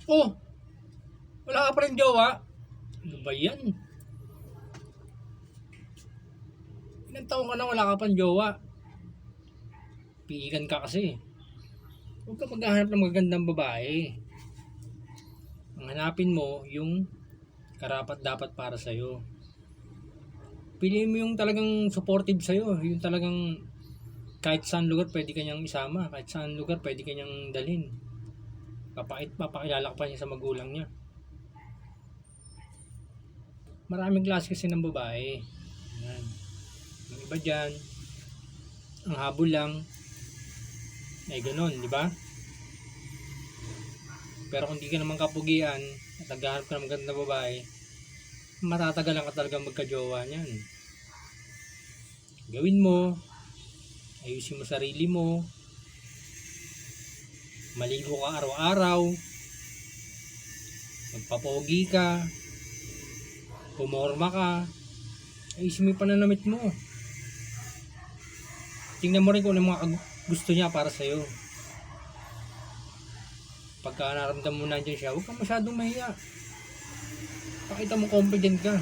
Oh, wala ka pa rin jowa? Ano ba yan? Ilang taon ka na wala ka pang jowa? Piikan ka kasi. Huwag ka maghahanap ng magandang babae. Ang hanapin mo yung karapat dapat para sa'yo. Piliin mo yung talagang supportive sa'yo. Yung talagang kahit saan lugar pwede kanyang isama. Kahit saan lugar pwede kanyang dalhin. Papakilala ka pa niya sa magulang niya. Maraming klase kasi ng babae. Yan. Yung iba dyan, ang habol lang, ay ganun, di ba? Pero kung di ka naman kapugian at naghahanap ka ng magandang babae, matatagalan ka talaga magka-jowa niyan. Gawin mo, ayusin mo sarili mo, maligo ka araw-araw, magpapogi ka, pumorma ka, ayusin mo yung pananamit mo. Tingnan mo rin kung ano mga gusto niya para sa'yo. Pagka naramdam mo nandiyan siya, huwag kang masyadong mahiya. Pakita mo confident ka.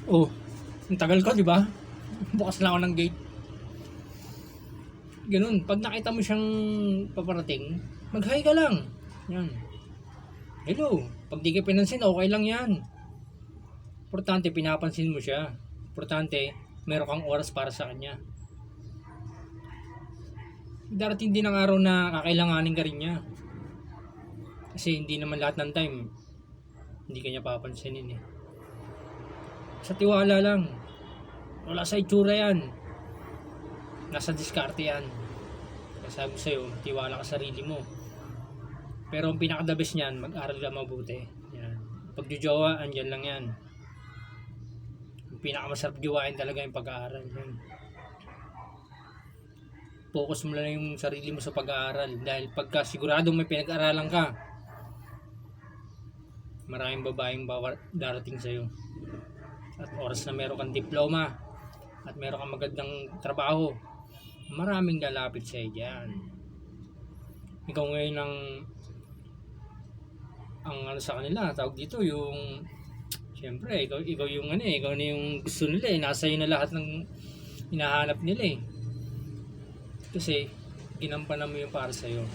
Oh, ang tagal ko, di ba? Bukas lang ako ng gate. Ganun, pag nakita mo siyang paparating, mag-hi ka lang. Yan. Hello. Pag di ka pinansin, okay lang yan. Importante, pinapansin mo siya. Importante, meron kang oras para sa kanya. Darating din ang araw na kakailanganin ka rin niya. Kasi hindi naman lahat ng time, hindi ka niya papansinin eh. Sa tiwala lang. Wala sa itsura yan. Nasa diskarte yan. Kaya sabi ko sa'yo, tiwala ka sa sarili mo. Pero ang pinaka-the best niyan, mag-aral ka mabuti. Yan. Pag-jowa, andyan lang yan. Ang pinaka-masarap jowain talaga yung pag-aaral. Yan. Focus mo lang yung sarili mo sa pag-aaral. Dahil pagka siguradong may pinag-aaralan ka, maraming babaeng darating sa'yo. At oras na meron kang diploma at meron kang magandang trabaho, maraming lalapit sa'yo dyan. Ikaw ngayon ang ano sa kanila, tawag dito yung siyempre, ikaw yung ano eh, ikaw na yung gusto nila eh, nasa iyo na lahat ng hinahanap nila eh. Kasi ginampanan mo yung para sa'yo.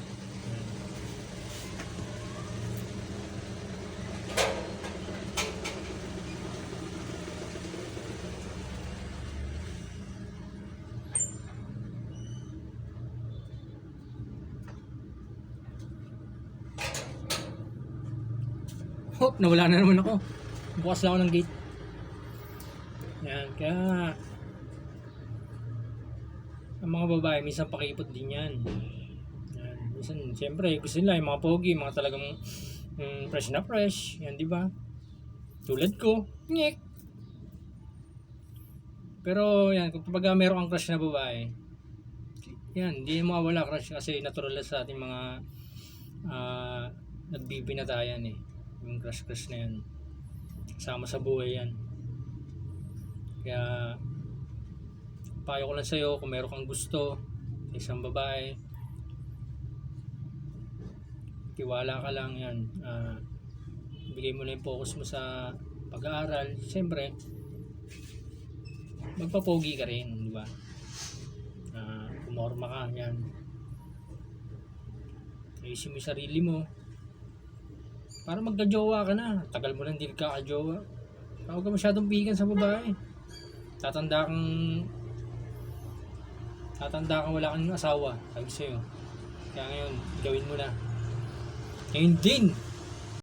Hop, nawala na naman ako. Bukas lang ako ng gate. Yan, kaya ang mga babae, minsan pakipot din yan. Yan. Minsan, siyempre, gusto nila yung mga pogi, mga talagang fresh na fresh. Yan, di ba? Tulad ko, nyek. Pero, yan, kapag meron kang crush na babae, yan, hindi mo mawala crush kasi natural sa ating mga nagbibinatayan eh. Yung crush na yan. Kasama sa buhay yan. Kaya, payo ko lang sa'yo kung meron kang gusto sa isang babae, tiwala ka lang yan. Bigay mo lang yung focus mo sa pag-aaral. Siyempre, magpapogi ka rin, di ba? Pumorma ka, yan. Ayusin mo yung sarili mo para magka-jowa ka na. Tagal mo lang hindi ka-jowa. Huwag ka masyadong pihikan sa babae. Tatanda kang wala kang asawa. Sabi sa'yo. Kaya ngayon, gawin mo na. Ngayon din,